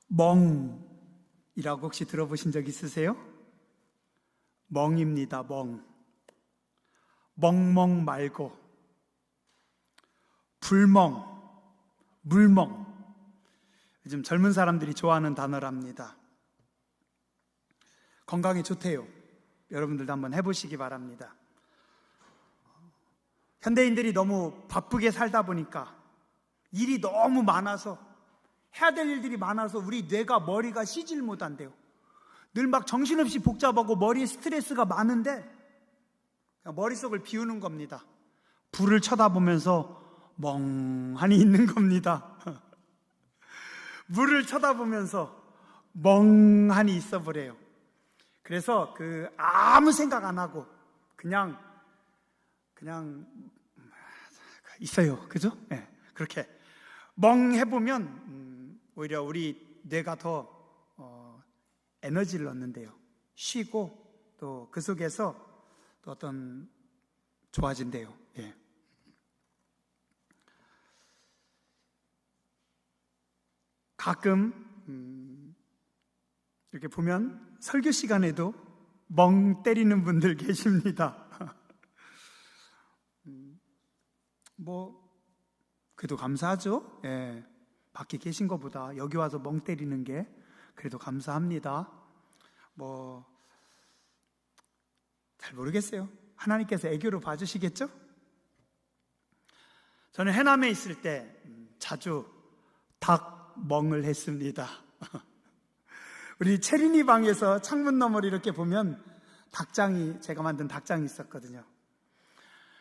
멍이라고 혹시 들어보신 적 있으세요? 멍입니다. 멍멍 말고 불멍, 물멍. 요즘 젊은 사람들이 좋아하는 단어랍니다. 건강에 좋대요. 여러분들도 한번 해보시기 바랍니다. 현대인들이 너무 바쁘게 살다 보니까 일이 너무 많아서 해야 될 일들이 많아서 우리 머리가 쉬질 못한대요. 늘 막 정신없이 복잡하고 머리에 스트레스가 많은데 그냥 머릿속을 비우는 겁니다. 불을 쳐다보면서 멍하니 있는 겁니다. 물을 쳐다보면서 멍하니 있어 버려요. 그래서 아무 생각 안 하고 그냥 있어요. 그죠? 네, 그렇게 멍해보면 오히려 우리 뇌가 더 에너지를 얻는데요. 쉬고 또 그 속에서 또 어떤 좋아진대요. 예. 가끔 이렇게 보면 설교 시간에도 멍 때리는 분들 계십니다. 그래도 감사하죠. 예. 밖에 계신 것보다 여기 와서 멍 때리는 게 그래도 감사합니다. 잘 모르겠어요. 하나님께서 애교로 봐주시겠죠? 저는 해남에 있을 때 자주 닭멍을 했습니다. 우리 체린이 방에서 창문 너머로 이렇게 보면 제가 만든 닭장이 있었거든요.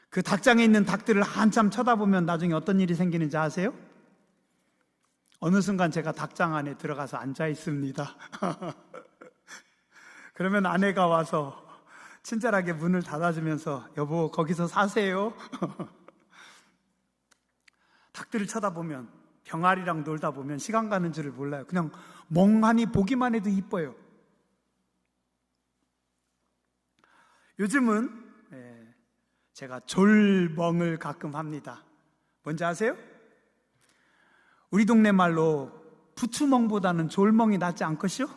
그 닭장에 있는 닭들을 한참 쳐다보면 나중에 어떤 일이 생기는지 아세요? 어느 순간 제가 닭장 안에 들어가서 앉아 있습니다. 그러면 아내가 와서 친절하게 문을 닫아주면서 여보 거기서 사세요. 닭들을 쳐다보면 병아리랑 놀다 보면 시간 가는 줄을 몰라요. 그냥 멍하니 보기만 해도 이뻐요. 요즘은 제가 졸멍을 가끔 합니다. 뭔지 아세요? 우리 동네 말로 부추멍보다는 졸멍이 낫지 않겠시요?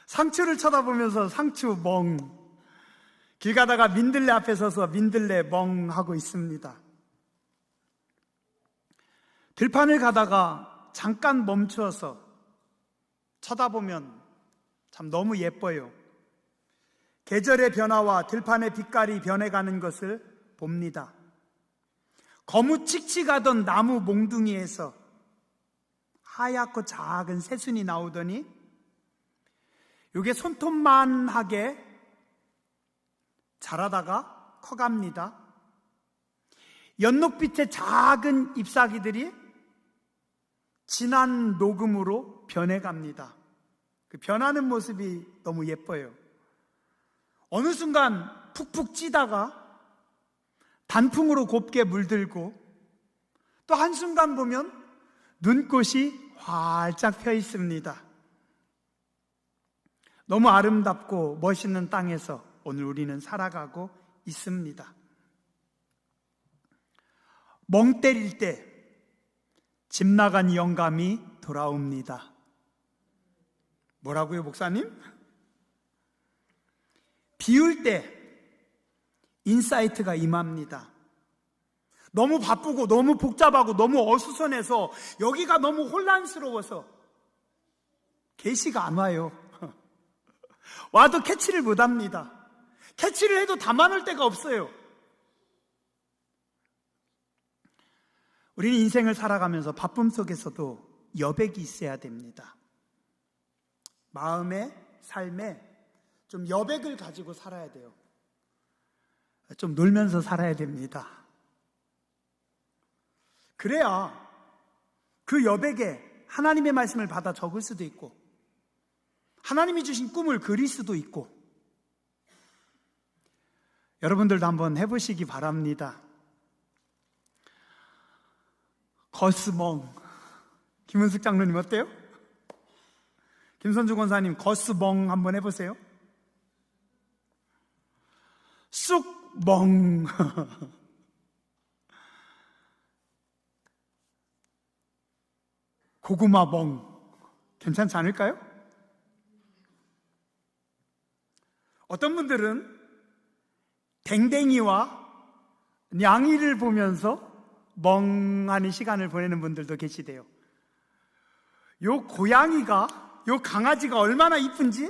상추를 쳐다보면서 상추멍, 길 가다가 민들레 앞에 서서 민들레멍 하고 있습니다. 들판을 가다가 잠깐 멈추어서 쳐다보면 참 너무 예뻐요. 계절의 변화와 들판의 빛깔이 변해가는 것을 봅니다. 거무칙칙하던 나무 몽둥이에서 하얗고 작은 새순이 나오더니 이게 손톱만하게 자라다가 커갑니다. 연녹빛의 작은 잎사귀들이 진한 녹음으로 변해갑니다. 그 변하는 모습이 너무 예뻐요. 어느 순간 푹푹 찌다가 단풍으로 곱게 물들고 또 한순간 보면 눈꽃이 활짝 펴 있습니다. 너무 아름답고 멋있는 땅에서 오늘 우리는 살아가고 있습니다. 멍 때릴 때 집 나간 영감이 돌아옵니다. 뭐라고요, 목사님? 비울 때 인사이트가 임합니다. 너무 바쁘고 너무 복잡하고 너무 어수선해서 여기가 너무 혼란스러워서 계시가 안 와요. 와도 캐치를 못합니다. 캐치를 해도 담아놓을 데가 없어요. 우리는 인생을 살아가면서 바쁨 속에서도 여백이 있어야 됩니다. 마음에, 삶에 좀 여백을 가지고 살아야 돼요. 좀 놀면서 살아야 됩니다. 그래야 그 여백에 하나님의 말씀을 받아 적을 수도 있고 하나님이 주신 꿈을 그릴 수도 있고 여러분들도 한번 해보시기 바랍니다. 거스멍. 김은숙 장로님 어때요? 김선주 권사님 거스멍 한번 해보세요. 쑥멍. 고구마 멍 괜찮지 않을까요? 어떤 분들은 댕댕이와 냥이를 보면서 멍하니 시간을 보내는 분들도 계시대요. 요 고양이가, 요 강아지가 얼마나 이쁜지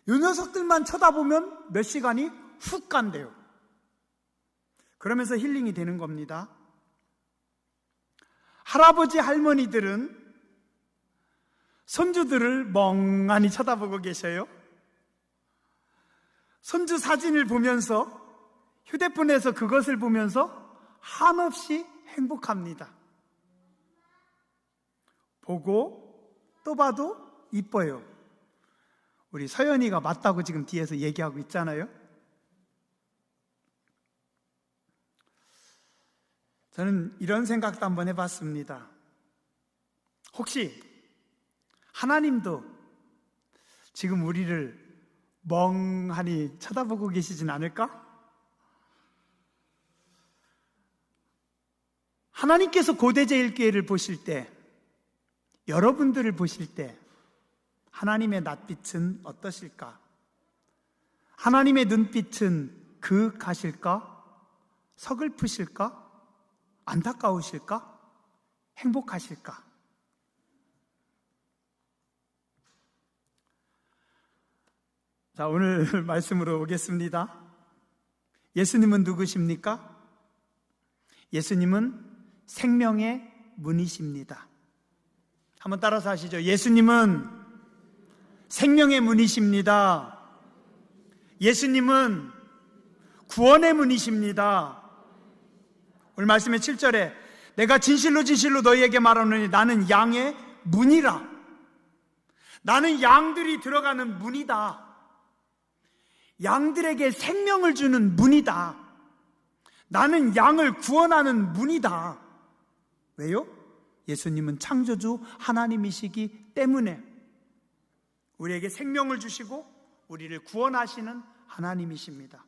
요 녀석들만 쳐다보면 몇 시간이 훅 간대요. 그러면서 힐링이 되는 겁니다. 할아버지 할머니들은 손주들을 멍하니 쳐다보고 계셔요. 손주 사진을 보면서 휴대폰에서 그것을 보면서 한없이 행복합니다. 보고 또 봐도 이뻐요. 우리 서연이가 맞다고 지금 뒤에서 얘기하고 있잖아요. 저는 이런 생각도 한번 해봤습니다. 혹시 하나님도 지금 우리를 멍하니 쳐다보고 계시진 않을까? 하나님께서 고대제일교회를 보실 때, 여러분들을 보실 때 하나님의 낯빛은 어떠실까? 하나님의 눈빛은 그윽하실까? 서글프실까? 안타까우실까? 행복하실까? 자, 오늘 말씀으로 오겠습니다. 예수님은 누구십니까? 예수님은 생명의 문이십니다. 한번 따라서 하시죠. 예수님은 생명의 문이십니다. 예수님은 구원의 문이십니다. 오늘 말씀의 7절에 내가 진실로 진실로 너희에게 말하노니 나는 양의 문이라. 나는 양들이 들어가는 문이다. 양들에게 생명을 주는 문이다. 나는 양을 구원하는 문이다. 왜요? 예수님은 창조주 하나님이시기 때문에 우리에게 생명을 주시고 우리를 구원하시는 하나님이십니다.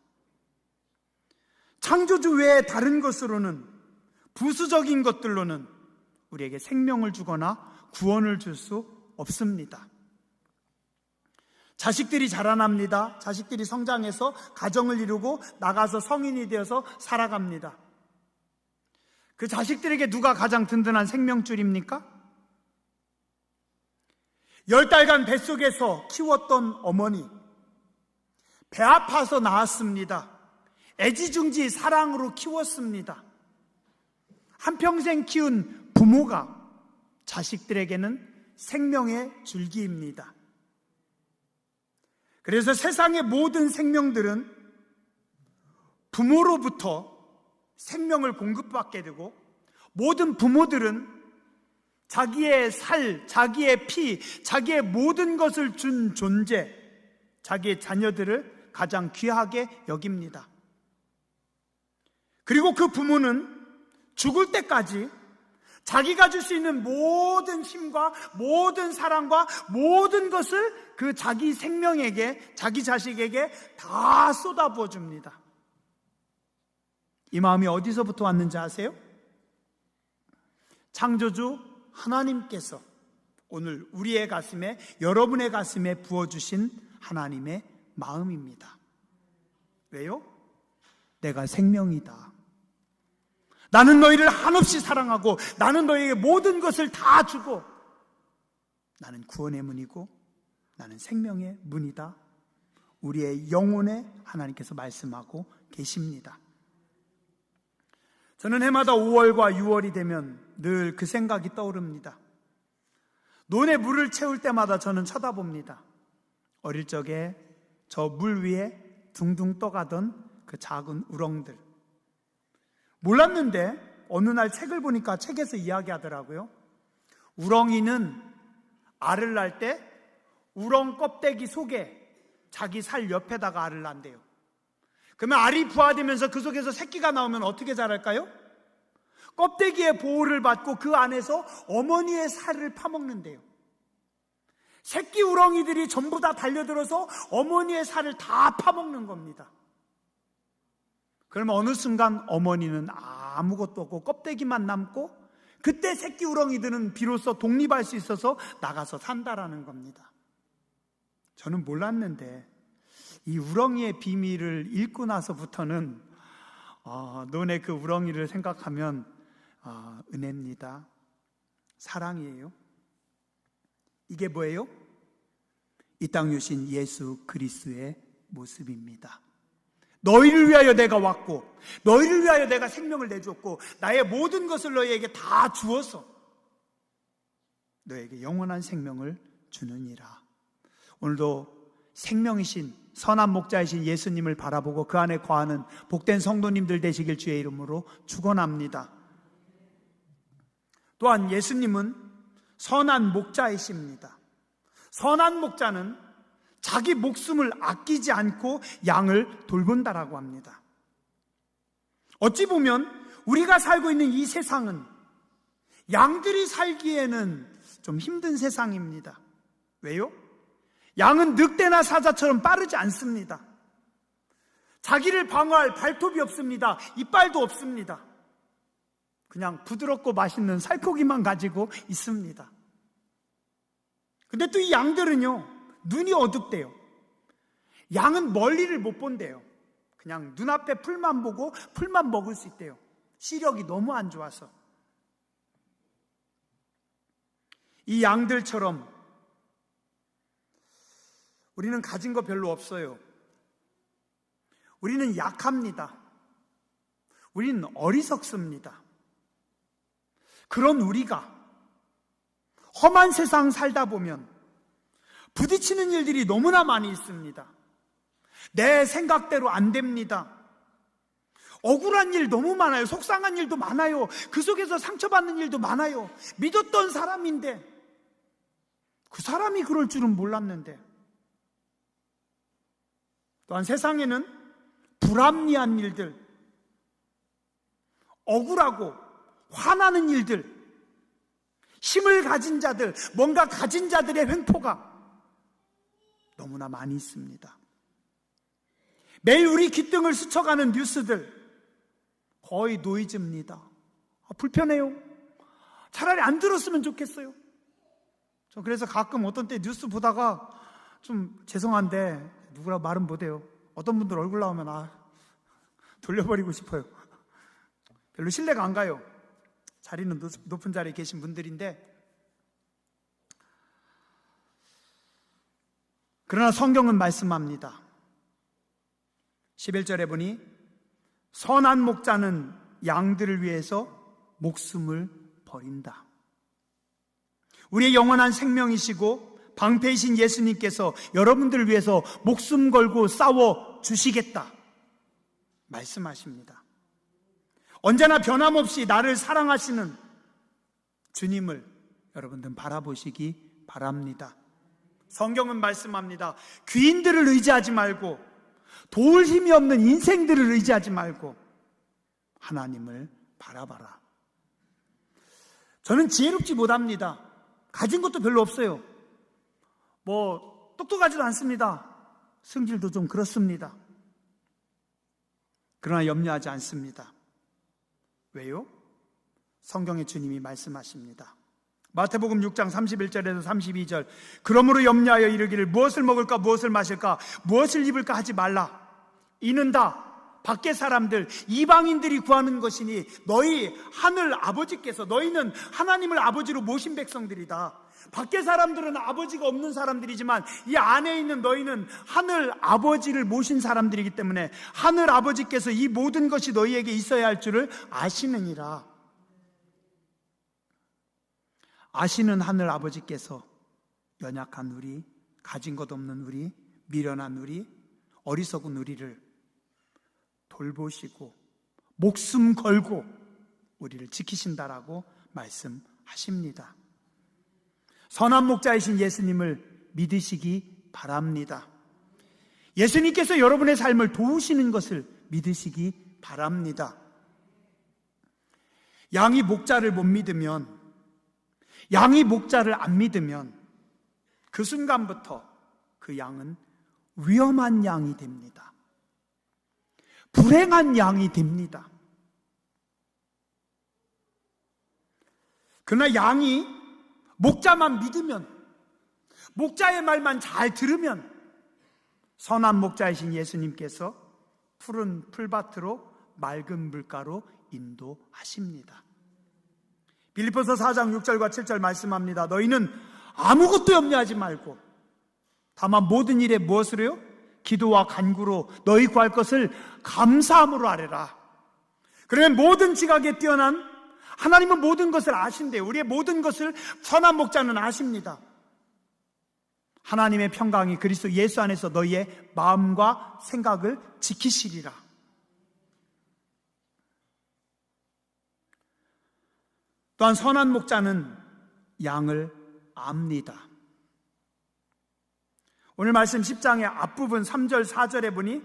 창조주 외에 다른 것으로는, 부수적인 것들로는 우리에게 생명을 주거나 구원을 줄 수 없습니다. 자식들이 자라납니다. 자식들이 성장해서 가정을 이루고 나가서 성인이 되어서 살아갑니다. 그 자식들에게 누가 가장 든든한 생명줄입니까? 10달간 뱃속에서 키웠던 어머니, 배 아파서 낳았습니다. 애지중지 사랑으로 키웠습니다. 한평생 키운 부모가 자식들에게는 생명의 줄기입니다. 그래서 세상의 모든 생명들은 부모로부터 생명을 공급받게 되고, 모든 부모들은 자기의 살, 자기의 피, 자기의 모든 것을 준 존재, 자기의 자녀들을 가장 귀하게 여깁니다. 그리고 그 부모는 죽을 때까지 자기가 줄 수 있는 모든 힘과 모든 사랑과 모든 것을 그 자기 생명에게, 자기 자식에게 다 쏟아부어 줍니다. 이 마음이 어디서부터 왔는지 아세요? 창조주 하나님께서 오늘 우리의 가슴에, 여러분의 가슴에 부어주신 하나님의 마음입니다. 왜요? 내가 생명이다. 나는 너희를 한없이 사랑하고 나는 너희에게 모든 것을 다 주고 나는 구원의 문이고 나는 생명의 문이다. 우리의 영혼에 하나님께서 말씀하고 계십니다. 저는 해마다 5월과 6월이 되면 늘 그 생각이 떠오릅니다. 논에 물을 채울 때마다 저는 쳐다봅니다. 어릴 적에 저 물 위에 둥둥 떠가던 그 작은 우렁들. 몰랐는데 어느 날 책을 보니까 책에서 이야기하더라고요. 우렁이는 알을 낳을 때 우렁 껍데기 속에 자기 살 옆에다가 알을 낳는대요. 그러면 알이 부화되면서 그 속에서 새끼가 나오면 어떻게 자랄까요? 껍데기의 보호를 받고 그 안에서 어머니의 살을 파먹는데요. 새끼 우렁이들이 전부 다 달려들어서 어머니의 살을 다 파먹는 겁니다. 그러면 어느 순간 어머니는 아무것도 없고 껍데기만 남고 그때 새끼 우렁이들은 비로소 독립할 수 있어서 나가서 산다라는 겁니다. 저는 몰랐는데 이 우렁이의 비밀을 읽고 나서부터는 눈에 그 우렁이를 생각하면 은혜입니다. 사랑이에요. 이게 뭐예요? 이 땅 유신 예수 그리스도의 모습입니다. 너희를 위하여 내가 왔고 너희를 위하여 내가 생명을 내줬고 나의 모든 것을 너희에게 다 주어서 너에게 영원한 생명을 주느니라. 오늘도 생명이신 선한 목자이신 예수님을 바라보고 그 안에 거하는 복된 성도님들 되시길 주의 이름으로 축원합니다. 또한 예수님은 선한 목자이십니다. 선한 목자는 자기 목숨을 아끼지 않고 양을 돌본다라고 합니다. 어찌 보면 우리가 살고 있는 이 세상은 양들이 살기에는 좀 힘든 세상입니다. 왜요? 양은 늑대나 사자처럼 빠르지 않습니다. 자기를 방어할 발톱이 없습니다. 이빨도 없습니다. 그냥 부드럽고 맛있는 살코기만 가지고 있습니다. 근데 또 이 양들은요, 눈이 어둡대요. 양은 멀리를 못 본대요. 그냥 눈앞에 풀만 보고 풀만 먹을 수 있대요. 시력이 너무 안 좋아서. 이 양들처럼 우리는 가진 거 별로 없어요. 우리는 약합니다. 우리는 어리석습니다. 그런 우리가 험한 세상 살다 보면 부딪히는 일들이 너무나 많이 있습니다. 내 생각대로 안 됩니다. 억울한 일 너무 많아요. 속상한 일도 많아요. 그 속에서 상처받는 일도 많아요. 믿었던 사람인데 그 사람이 그럴 줄은 몰랐는데. 또한 세상에는 불합리한 일들, 억울하고 화나는 일들, 힘을 가진 자들, 뭔가 가진 자들의 횡포가 너무나 많이 있습니다. 매일 우리 귓등을 스쳐가는 뉴스들 거의 노이즈입니다. 불편해요. 차라리 안 들었으면 좋겠어요. 저 그래서 가끔 어떤 때 뉴스 보다가 좀 죄송한데 누구라 말은 못해요. 어떤 분들 얼굴 나오면 돌려버리고 싶어요. 별로 신뢰가 안 가요. 자리는 높은 자리에 계신 분들인데, 그러나 성경은 말씀합니다. 11절에 보니 선한 목자는 양들을 위해서 목숨을 버린다. 우리의 영원한 생명이시고 방패이신 예수님께서 여러분들을 위해서 목숨 걸고 싸워 주시겠다 말씀하십니다. 언제나 변함없이 나를 사랑하시는 주님을 여러분들 바라보시기 바랍니다. 성경은 말씀합니다. 귀인들을 의지하지 말고 도울 힘이 없는 인생들을 의지하지 말고 하나님을 바라봐라. 저는 지혜롭지 못합니다. 가진 것도 별로 없어요. 똑똑하지도 않습니다. 성질도 좀 그렇습니다. 그러나 염려하지 않습니다. 왜요? 성경의 주님이 말씀하십니다. 마태복음 6장 31절에서 32절, 그러므로 염려하여 이르기를 무엇을 먹을까 무엇을 마실까 무엇을 입을까 하지 말라. 이는 다 밖의 사람들 이방인들이 구하는 것이니 너희 하늘 아버지께서, 너희는 하나님을 아버지로 모신 백성들이다. 밖의 사람들은 아버지가 없는 사람들이지만 이 안에 있는 너희는 하늘 아버지를 모신 사람들이기 때문에 하늘 아버지께서 이 모든 것이 너희에게 있어야 할 줄을 아시느니라. 아시는 하늘 아버지께서 연약한 우리, 가진 것 없는 우리, 미련한 우리, 어리석은 우리를 돌보시고 목숨 걸고 우리를 지키신다라고 말씀하십니다. 선한 목자이신 예수님을 믿으시기 바랍니다. 예수님께서 여러분의 삶을 도우시는 것을 믿으시기 바랍니다. 양이 목자를 못 믿으면, 양이 목자를 안 믿으면 그 순간부터 그 양은 위험한 양이 됩니다. 불행한 양이 됩니다. 그러나 양이 목자만 믿으면, 목자의 말만 잘 들으면 선한 목자이신 예수님께서 푸른 풀밭으로 맑은 물가로 인도하십니다. 빌립보서 4장 6절과 7절 말씀합니다. 너희는 아무것도 염려하지 말고 다만 모든 일에 무엇을 해요? 기도와 간구로 너희 구할 것을 감사함으로 아뢰라. 그러면 모든 지각에 뛰어난 하나님은 모든 것을 아신대요. 우리의 모든 것을 선한 목자는 아십니다. 하나님의 평강이 그리스도 예수 안에서 너희의 마음과 생각을 지키시리라. 또한 선한 목자는 양을 압니다. 오늘 말씀 10장의 앞부분 3절 4절에 보니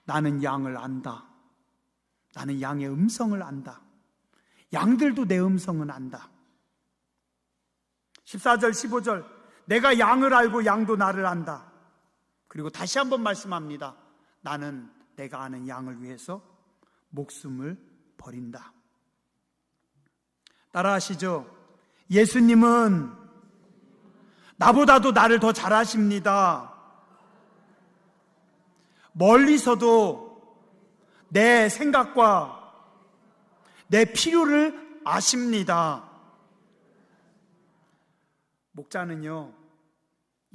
나는 양을 안다. 나는 양의 음성을 안다. 양들도 내 음성은 안다. 14절 15절 내가 양을 알고 양도 나를 안다. 그리고 다시 한번 말씀합니다. 나는 내가 아는 양을 위해서 목숨을 버린다. 따라하시죠. 예수님은 나보다도 나를 더 잘 아십니다. 멀리서도 내 생각과 내 필요를 아십니다. 목자는요,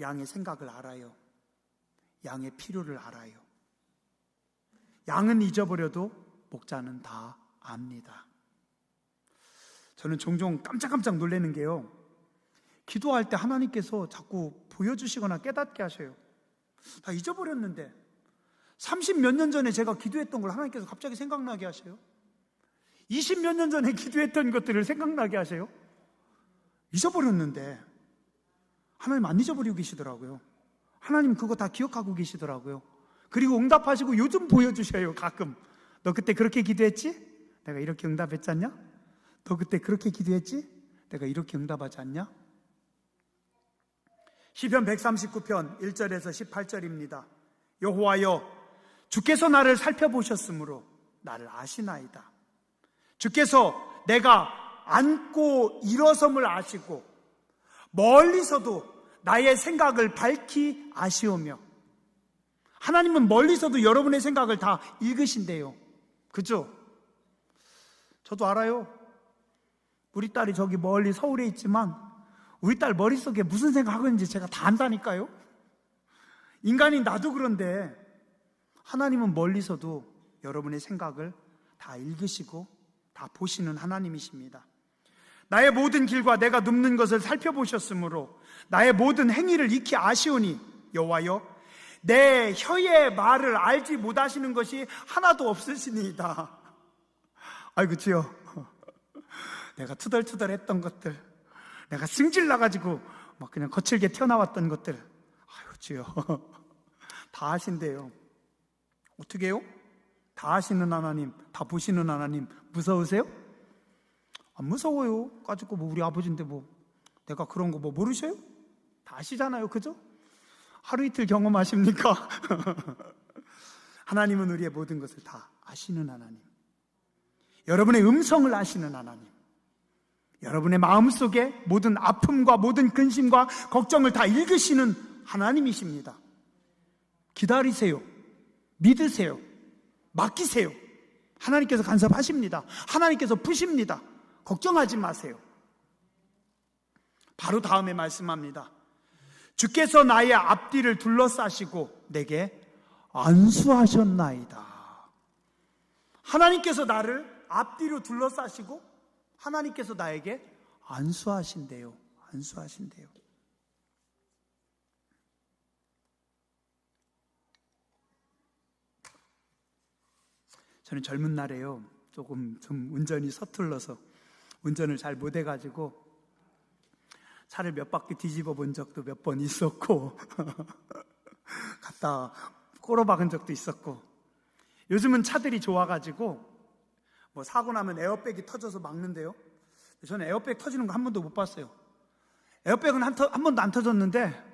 양의 생각을 알아요. 양의 필요를 알아요. 양은 잊어버려도 목자는 다 압니다. 저는 종종 깜짝깜짝 놀라는 게요, 기도할 때 하나님께서 자꾸 보여주시거나 깨닫게 하셔요. 다 잊어버렸는데 30몇 년 전에 제가 기도했던 걸 하나님께서 갑자기 생각나게 하셔요. 20몇 년 전에 기도했던 것들을 생각나게 하세요. 잊어버렸는데 하나님 안 잊어버리고 계시더라고요. 하나님 그거 다 기억하고 계시더라고요. 그리고 응답하시고 요즘 보여주셔요. 가끔 너 그때 그렇게 기도했지? 내가 이렇게 응답했지 않냐? 너 그때 그렇게 기도했지? 내가 이렇게 응답하지 않냐? 시편 139편 1절에서 18절입니다. 여호와여 주께서 나를 살펴보셨으므로 나를 아시나이다. 주께서 내가 앉고 일어섬을 아시고 멀리서도 나의 생각을 밝히 아시오며. 하나님은 멀리서도 여러분의 생각을 다 읽으신대요. 그죠? 저도 알아요. 우리 딸이 저기 멀리 서울에 있지만 우리 딸 머릿속에 무슨 생각하고 있는지 제가 다 안다니까요. 인간인 나도 그런데 하나님은 멀리서도 여러분의 생각을 다 읽으시고 다 보시는 하나님이십니다. 나의 모든 길과 내가 눕는 것을 살펴보셨으므로 나의 모든 행위를 익히 아시오니 여호와여 내 혀의 말을 알지 못하시는 것이 하나도 없으시니이다. 아이고 주여, 내가 투덜투덜했던 것들, 내가 승질나가지고 막 그냥 거칠게 튀어나왔던 것들, 아이고 주여 다 아신대요. 어떻게 해요? 다 아시는 하나님, 다 보시는 하나님 무서우세요? 안 무서워요. 가지고 뭐 우리 아버지인데 뭐 내가 그런 거 뭐 모르셔요? 다 아시잖아요. 그죠? 하루 이틀 경험하십니까? 하나님은 우리의 모든 것을 다 아시는 하나님, 여러분의 음성을 아시는 하나님, 여러분의 마음속에 모든 아픔과 모든 근심과 걱정을 다 읽으시는 하나님이십니다. 기다리세요. 믿으세요. 맡기세요. 하나님께서 간섭하십니다. 하나님께서 푸십니다. 걱정하지 마세요. 바로 다음에 말씀합니다. 주께서 나의 앞뒤를 둘러싸시고 내게 안수하셨나이다. 하나님께서 나를 앞뒤로 둘러싸시고 하나님께서 나에게 안수하신대요. 안수하신대요. 저는 젊은 날에요, 좀 운전이 서툴러서 운전을 잘 못해가지고 차를 몇 바퀴 뒤집어 본 적도 몇 번 있었고 갔다 꼬로박은 적도 있었고, 요즘은 차들이 좋아가지고 뭐 사고 나면 에어백이 터져서 막는데요, 저는 에어백 터지는 거 한 번도 못 봤어요. 에어백은 한 번도 안 터졌는데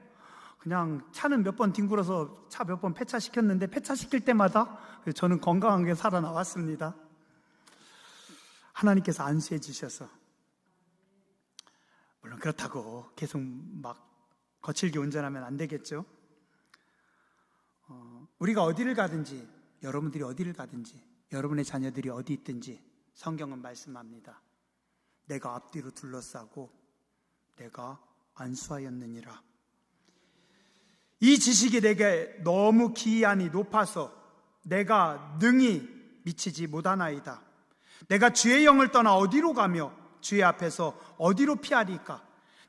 그냥 차는 몇 번 뒹굴어서 차 몇 번 폐차시켰는데 폐차시킬 때마다 저는 건강하게 살아나왔습니다. 하나님께서 안수해 주셔서 그렇다고 계속 막 거칠게 운전하면 안 되겠죠? 우리가 어디를 가든지, 여러분들이 어디를 가든지, 여러분의 자녀들이 어디 있든지 성경은 말씀합니다. 내가 앞뒤로 둘러싸고 내가 안수하였느니라. 이 지식이 내게 너무 기이하니 높아서 내가 능히 미치지 못하나이다. 내가 주의 영을 떠나 어디로 가며 주의 앞에서 어디로 피하리까?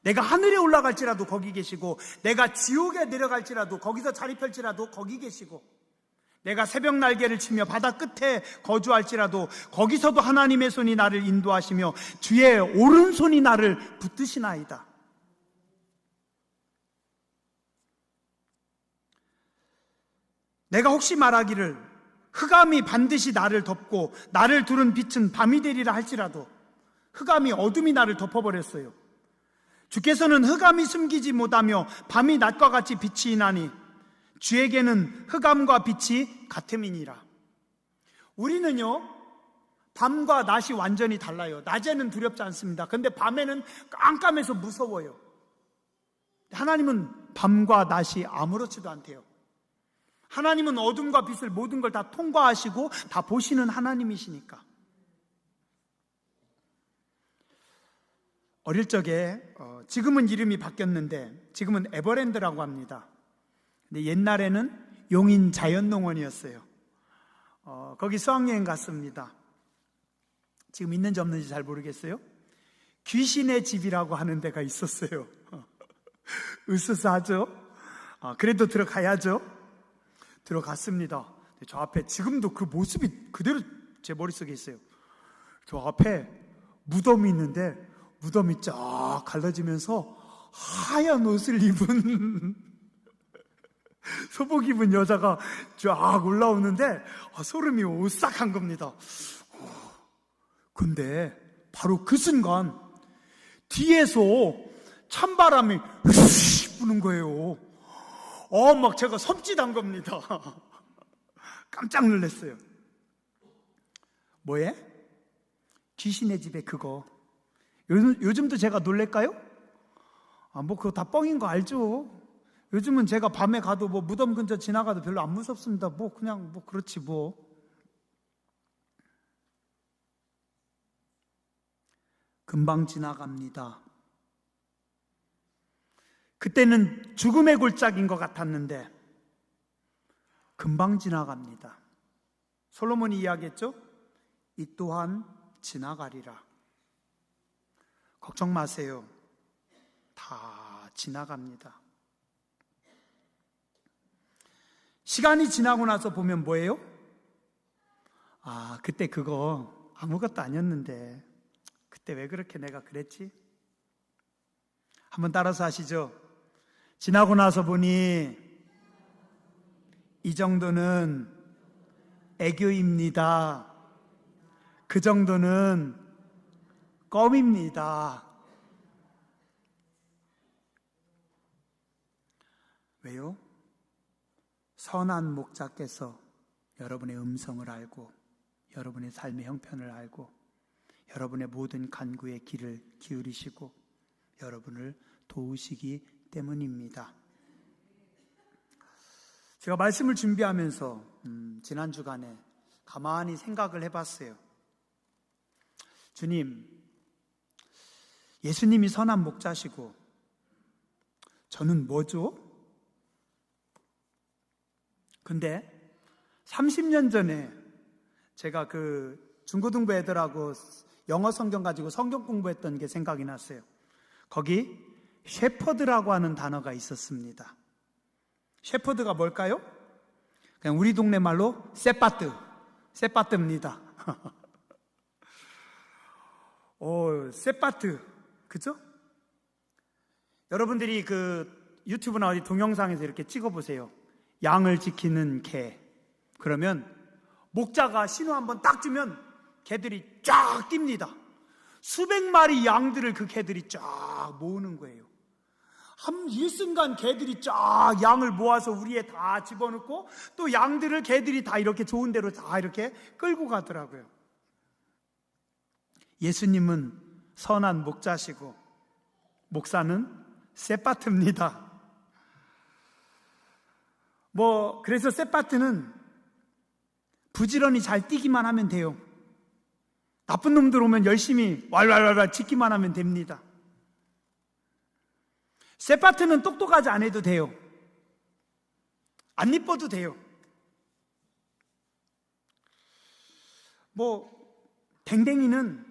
내가 하늘에 올라갈지라도 거기 계시고, 내가 지옥에 내려갈지라도 거기서 자리 펼지라도 거기 계시고, 내가 새벽 날개를 치며 바다 끝에 거주할지라도 거기서도 하나님의 손이 나를 인도하시며 주의 오른손이 나를 붙드시나이다. 내가 혹시 말하기를 흑암이 반드시 나를 덮고 나를 두른 빛은 밤이 되리라 할지라도 흑암이, 어둠이 나를 덮어버렸어요. 주께서는 흑암이 숨기지 못하며 밤이 낮과 같이 빛이 나니 주에게는 흑암과 빛이 같음이니라. 우리는요, 밤과 낮이 완전히 달라요. 낮에는 두렵지 않습니다. 근데 밤에는 깜깜해서 무서워요. 하나님은 밤과 낮이 아무렇지도 않대요. 하나님은 어둠과 빛을 모든 걸 다 통과하시고 다 보시는 하나님이시니까. 어릴 적에 지금은 이름이 바뀌었는데 지금은 에버랜드라고 합니다. 근데 옛날에는 용인 자연농원이었어요. 거기 수학여행 갔습니다. 지금 있는지 없는지 잘 모르겠어요. 귀신의 집이라고 하는 데가 있었어요. 으스스하죠? 그래도 들어가야죠. 들어갔습니다. 저 앞에 지금도 그 모습이 그대로 제 머릿속에 있어요. 저 앞에 무덤이 있는데 무덤이 쫙 갈라지면서 하얀 옷을 입은 소복 입은 여자가 쫙 올라오는데 소름이 오싹한 겁니다. 근데 바로 그 순간 뒤에서 찬바람이 휘 부는 거예요. 막 제가 섬찟한 겁니다. 깜짝 놀랐어요. 뭐예? 귀신의 집에 그거. 요즘도 제가 놀랄까요? 뭐 그거 다 뻥인 거 알죠? 요즘은 제가 밤에 가도 뭐 무덤 근처 지나가도 별로 안 무섭습니다. 뭐 그냥 뭐 그렇지 뭐. 금방 지나갑니다. 그때는 죽음의 골짜기인 것 같았는데 금방 지나갑니다. 솔로몬이 이야기했죠? 이 또한 지나가리라. 걱정 마세요. 다 지나갑니다. 시간이 지나고 나서 보면 뭐예요? 그때 그거 아무것도 아니었는데 그때 왜 그렇게 내가 그랬지? 한번 따라서 하시죠. 지나고 나서 보니 이 정도는 애교입니다. 그 정도는 껌입니다. 왜요? 선한 목자께서 여러분의 음성을 알고 여러분의 삶의 형편을 알고 여러분의 모든 간구에 귀를 기울이시고 여러분을 도우시기 때문입니다. 제가 말씀을 준비하면서 지난 주간에 가만히 생각을 해봤어요. 주님, 예수님이 선한 목자시고 저는 뭐죠? 근데 30년 전에 제가 그 중고등부 애들하고 영어 성경 가지고 성경 공부했던 게 생각이 났어요. 거기 셰퍼드라고 하는 단어가 있었습니다. 셰퍼드가 뭘까요? 그냥 우리 동네 말로 쌔빠뜨입니다. 쌔빠뜨, 그죠? 여러분들이 그 유튜브나 어디 동영상에서 이렇게 찍어보세요. 양을 지키는 개. 그러면 목자가 신호 한번 딱 주면 개들이 쫙 뜁니다. 수백 마리 양들을 그 개들이 쫙 모으는 거예요. 한 일순간 개들이 쫙 양을 모아서 우리에 다 집어넣고 또 양들을 개들이 다 이렇게 좋은 데로 다 이렇게 끌고 가더라고요. 예수님은 선한 목자시고 목사는 셋바트입니다. 그래서 셋바트는 부지런히 잘 뛰기만 하면 돼요. 나쁜 놈들 오면 열심히 왈왈왈왈 짖기만 하면 됩니다. 셋바트는 똑똑하지 않아도 돼요. 안 이뻐도 돼요. 댕댕이는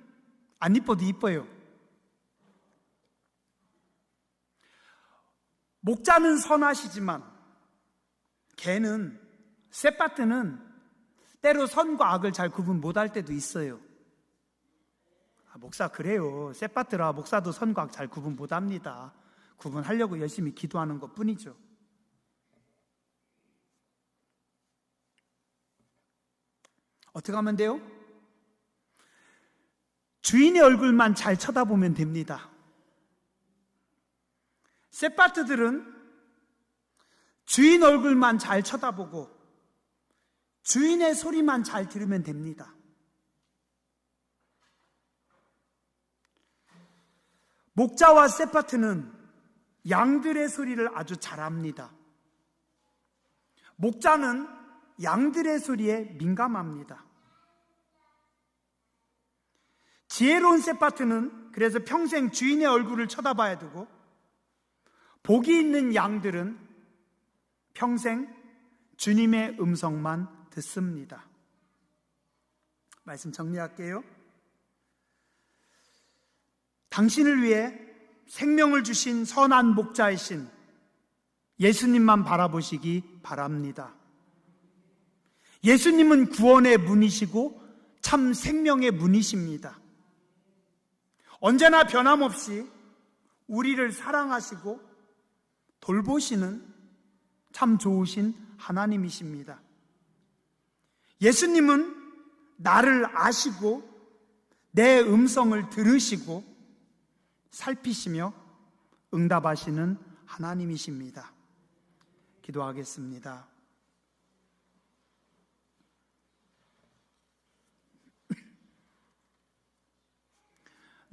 안 이뻐도 이뻐요. 목자는 선하시지만 셋바트는 때로 선과 악을 잘 구분 못할 때도 있어요. 목사 그래요. 셋바트라 목사도 선과 악 잘 구분 못합니다. 구분하려고 열심히 기도하는 것 뿐이죠. 어떻게 하면 돼요? 주인의 얼굴만 잘 쳐다보면 됩니다. 셋바트들은 주인 얼굴만 잘 쳐다보고 주인의 소리만 잘 들으면 됩니다. 목자와 셋바트는 양들의 소리를 아주 잘합니다. 목자는 양들의 소리에 민감합니다. 지혜로운 셋바트는 그래서 평생 주인의 얼굴을 쳐다봐야 되고, 복이 있는 양들은 평생 주님의 음성만 듣습니다. 말씀 정리할게요. 당신을 위해 생명을 주신 선한 목자이신 예수님만 바라보시기 바랍니다. 예수님은 구원의 문이시고 참 생명의 문이십니다. 언제나 변함없이 우리를 사랑하시고 돌보시는 참 좋으신 하나님이십니다. 예수님은 나를 아시고 내 음성을 들으시고 살피시며 응답하시는 하나님이십니다. 기도하겠습니다.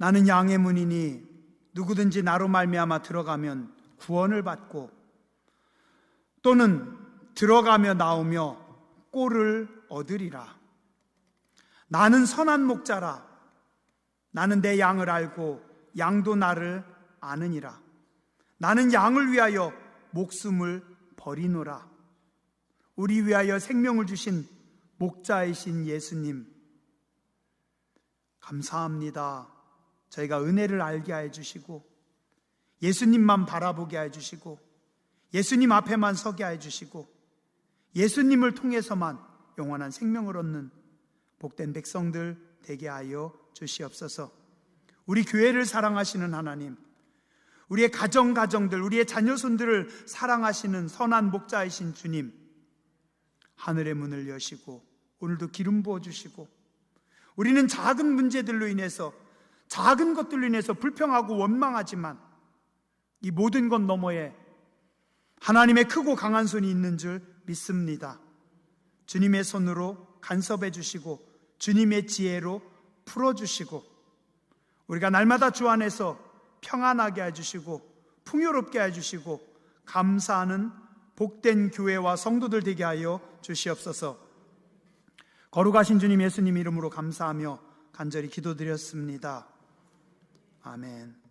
나는 양의 문이니 누구든지 나로 말미암아 들어가면 구원을 받고 또는 들어가며 나오며 꼴을 얻으리라. 나는 선한 목자라. 나는 내 양을 알고 양도 나를 아느니라. 나는 양을 위하여 목숨을 버리노라. 우리 위하여 생명을 주신 목자이신 예수님, 감사합니다. 저희가 은혜를 알게 해 주시고 예수님만 바라보게 해 주시고 예수님 앞에만 서게 해 주시고 예수님을 통해서만 영원한 생명을 얻는 복된 백성들 되게 하여 주시옵소서. 우리 교회를 사랑하시는 하나님, 우리의 가정들, 우리의 자녀손들을 사랑하시는 선한 목자이신 주님, 하늘의 문을 여시고 오늘도 기름 부어주시고, 우리는 작은 문제들로 인해서, 작은 것들로 인해서 불평하고 원망하지만 이 모든 것 너머에 하나님의 크고 강한 손이 있는 줄 믿습니다. 주님의 손으로 간섭해 주시고 주님의 지혜로 풀어주시고 우리가 날마다 주 안에서 평안하게 해주시고 풍요롭게 해주시고 감사하는 복된 교회와 성도들 되게 하여 주시옵소서. 거룩하신 주님 예수님 이름으로 감사하며 간절히 기도드렸습니다. 아멘.